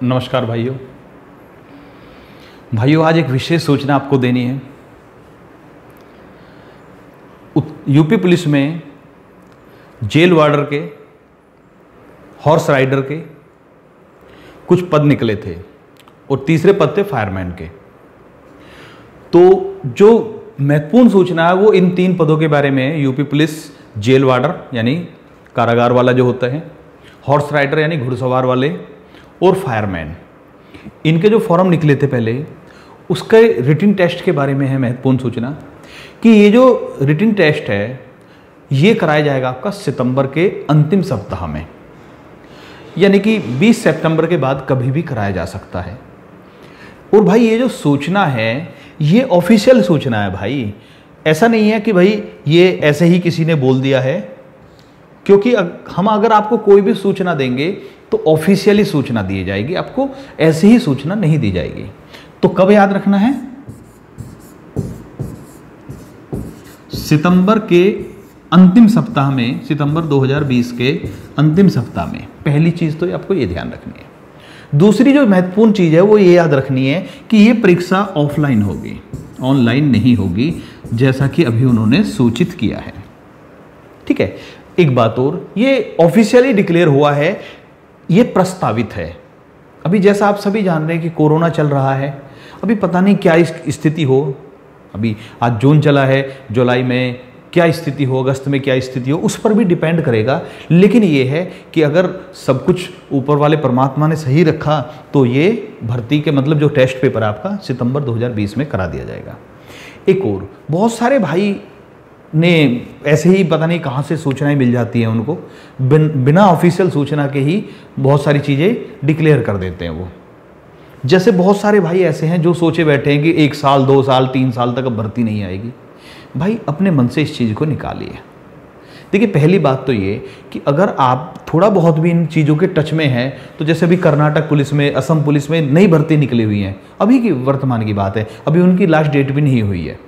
नमस्कार भाइयों। आज एक विशेष सूचना आपको देनी है। यूपी पुलिस में जेल वार्डर के, हॉर्स राइडर के कुछ पद निकले थे और तीसरे पद थे फायरमैन के। तो जो महत्वपूर्ण सूचना है वो इन 3 पदों के बारे में है। यूपी पुलिस जेल वार्डर यानी कारागार वाला जो होता है, हॉर्स राइडर यानी घुड़सवार वाले, और फायरमैन। इनके जो फॉर्म निकले थे पहले, उसके रिटन टेस्ट के बारे में है महत्वपूर्ण सूचना कि ये जो रिटन टेस्ट है ये कराया जाएगा आपका सितंबर के अंतिम सप्ताह में, यानी कि 20 सितंबर के बाद कभी भी कराया जा सकता है। और भाई ये जो सूचना है ये ऑफिशियल सूचना है भाई, ऐसा नहीं है कि भाई ये ऐसे ही किसी ने बोल दिया है। क्योंकि हम अगर आपको कोई भी सूचना देंगे तो ऑफिशियली सूचना दी जाएगी, आपको ऐसे ही सूचना नहीं दी जाएगी। तो कब याद रखना है? सितंबर के अंतिम सप्ताह में, सितंबर 2020 के अंतिम सप्ताह में। पहली चीज तो आपको ये ध्यान रखनी है। दूसरी जो महत्वपूर्ण चीज है वो ये याद रखनी है कि ये परीक्षा ऑफलाइन होगी, ऑनलाइन नहीं होगी, जैसा कि अभी उन्होंने सूचित किया है। ठीक है, एक बात और, ये ऑफिशियली डिक्लेयर हुआ है, ये प्रस्तावित है। अभी जैसा आप सभी जान रहे हैं कि कोरोना चल रहा है, अभी पता नहीं क्या स्थिति हो। अभी आज जून चला है, जुलाई में क्या स्थिति हो, अगस्त में क्या स्थिति हो, उस पर भी डिपेंड करेगा। लेकिन ये है कि अगर सब कुछ ऊपर वाले परमात्मा ने सही रखा तो ये भर्ती के मतलब जो टेस्ट पेपर आपका सितंबर 2020 में करा दिया जाएगा। एक और, बहुत सारे भाई ने ऐसे ही पता नहीं कहाँ से सूचनाएं मिल जाती हैं उनको, बिना ऑफिशियल सूचना के ही बहुत सारी चीज़ें डिक्लेयर कर देते हैं वो। जैसे बहुत सारे भाई ऐसे हैं जो सोचे बैठे हैं कि 1 साल 2 साल 3 साल तक अब भर्ती नहीं आएगी। भाई अपने मन से इस चीज़ को निकालिए। देखिए, पहली बात तो ये कि अगर आप थोड़ा बहुत भी इन चीज़ों के टच में हैं, तो जैसे अभी कर्नाटक पुलिस में, असम पुलिस में नई भर्ती निकली हुई हैं, अभी की वर्तमान की बात है, अभी उनकी लास्ट डेट भी नहीं हुई है।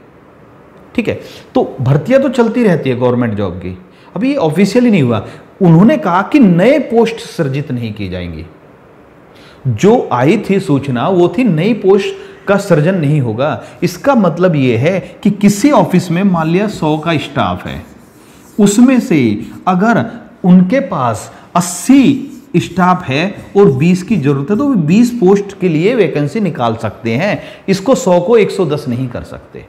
ठीक है, तो भर्तियां तो चलती रहती है गवर्नमेंट जॉब की। अभी ये ऑफिशियली नहीं हुआ। उन्होंने कहा कि नए पोस्ट सृजित नहीं की जाएंगी। जो आई थी सूचना वो थी नई पोस्ट का सृजन नहीं होगा। इसका मतलब ये है कि किसी ऑफिस में मान लिया 100 का स्टाफ है, उसमें से अगर उनके पास 80 स्टाफ है और 20 की जरूरत है तो 20 पोस्ट के लिए वैकेंसी निकाल सकते हैं। इसको 100 को 110 नहीं कर सकते।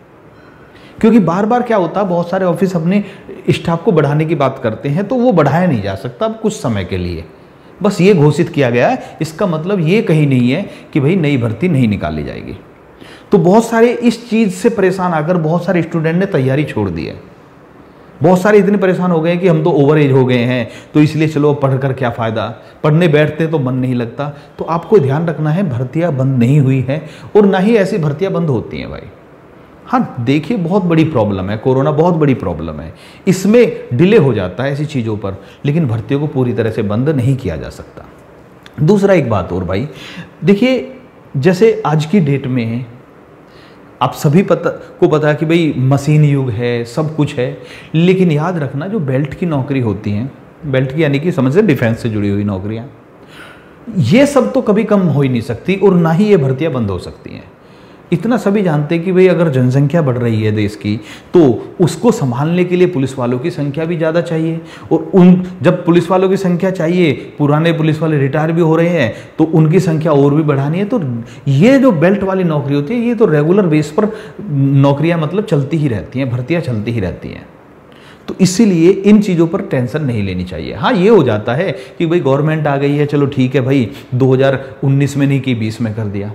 क्योंकि बार बार क्या होता है, बहुत सारे ऑफिस अपने स्टाफ को बढ़ाने की बात करते हैं तो वो बढ़ाया नहीं जा सकता अब कुछ समय के लिए। बस ये घोषित किया गया है, इसका मतलब ये कहीं नहीं है कि भाई नई भर्ती नहीं निकाली जाएगी। तो बहुत सारे इस चीज़ से परेशान आकर बहुत सारे स्टूडेंट ने तैयारी छोड़ दी है। बहुत सारे इतने परेशान हो गए कि हम तो ओवर एज हो गए हैं तो इसलिए चलो पढ़कर क्या फ़ायदा, पढ़ने बैठते तो मन नहीं लगता। तो आपको ध्यान रखना है, भर्तियाँ बंद नहीं हुई हैं और ना ही ऐसी भर्तियाँ बंद होती हैं भाई। हाँ देखिए, बहुत बड़ी प्रॉब्लम है, कोरोना बहुत बड़ी प्रॉब्लम है, इसमें डिले हो जाता है ऐसी चीज़ों पर, लेकिन भर्तियों को पूरी तरह से बंद नहीं किया जा सकता। दूसरा एक बात और भाई, देखिए जैसे आज की डेट में आप सभी पता है कि भाई मशीन युग है, सब कुछ है, लेकिन याद रखना जो बेल्ट की नौकरी होती हैं, बेल्ट की यानी कि समझ से डिफेंस से जुड़ी हुई नौकरियाँ, ये सब तो कभी कम हो ही नहीं सकती और ना ही ये भर्तियाँ बंद हो सकती हैं। इतना सभी जानते हैं कि भाई अगर जनसंख्या बढ़ रही है देश की तो उसको संभालने के लिए पुलिस वालों की संख्या भी ज़्यादा चाहिए। और जब पुलिस वालों की संख्या चाहिए, पुराने पुलिस वाले रिटायर भी हो रहे हैं तो उनकी संख्या और भी बढ़ानी है। तो ये जो बेल्ट वाली नौकरी होती है ये तो रेगुलर बेस पर नौकरियाँ मतलब चलती ही रहती हैं, भर्तियाँ चलती ही रहती हैं। तो इसीलिए इन चीज़ों पर टेंशन नहीं लेनी चाहिए। हाँ ये हो जाता है कि भाई गवर्नमेंट आ गई है, चलो ठीक है भाई, 2019 में नहीं की 20 में कर दिया,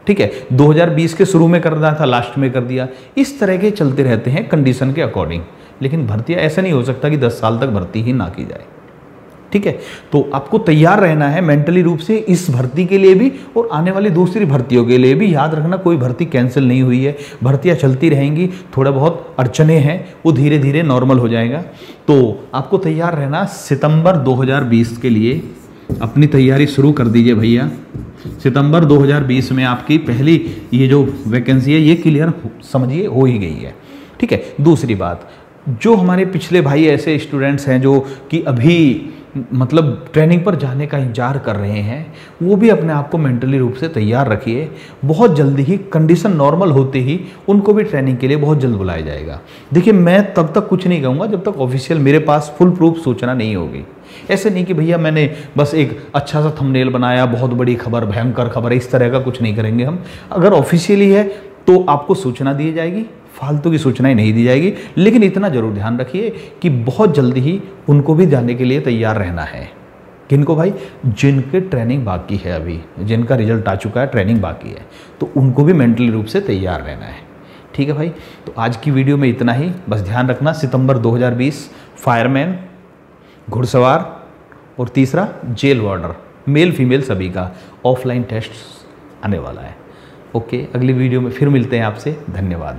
ठीक है, 2020 के शुरू में करना था लास्ट में कर दिया। इस तरह के चलते रहते हैं कंडीशन के अकॉर्डिंग। लेकिन भर्तियाँ ऐसा नहीं हो सकता कि 10 साल तक भर्ती ही ना की जाए। ठीक है, तो आपको तैयार रहना है मेंटली रूप से इस भर्ती के लिए भी और आने वाली दूसरी भर्तियों के लिए भी। याद रखना कोई भर्ती कैंसिल नहीं हुई है, भर्तियाँ चलती रहेंगी। थोड़ा बहुत अड़चने हैं वो धीरे धीरे नॉर्मल हो जाएगा। तो आपको तैयार रहना। सितंबर 2020 के लिए अपनी तैयारी शुरू कर दीजिए भैया। सितंबर 2020 में आपकी पहली ये जो वैकेंसी है ये क्लियर समझिए हो ही गई है। ठीक है, दूसरी बात, जो हमारे पिछले भाई ऐसे स्टूडेंट्स हैं जो कि अभी मतलब ट्रेनिंग पर जाने का इंतजार कर रहे हैं, वो भी अपने आप को मेंटली रूप से तैयार रखिए। बहुत जल्दी ही कंडीशन नॉर्मल होते ही उनको भी ट्रेनिंग के लिए बहुत जल्द बुलाया जाएगा। देखिए, मैं तब तक कुछ नहीं कहूँगा जब तक ऑफिशियल मेरे पास फुल प्रूफ सूचना नहीं होगी। ऐसे नहीं कि भैया मैंने बस एक अच्छा सा थंबनेल बनाया, बहुत बड़ी खबर, भयंकर खबर है, इस तरह का कुछ नहीं करेंगे हम। अगर ऑफिशियली है तो आपको सूचना दी जाएगी, फालतू की सूचनाएं नहीं दी जाएगी। लेकिन इतना जरूर ध्यान रखिए कि बहुत जल्दी ही उनको भी जाने के लिए तैयार रहना है। किनको भाई? जिनके ट्रेनिंग बाकी है, अभी जिनका रिजल्ट आ चुका है, ट्रेनिंग बाकी है, तो उनको भी मेंटली रूप से तैयार रहना है। ठीक है भाई, तो आज की वीडियो में इतना ही। बस ध्यान रखना, सितंबर 2020 फायरमैन, घुड़सवार और तीसरा जेल वार्डर, मेल फीमेल सभी का ऑफलाइन टेस्ट आने वाला है। ओके, अगली वीडियो में फिर मिलते हैं आपसे। धन्यवाद।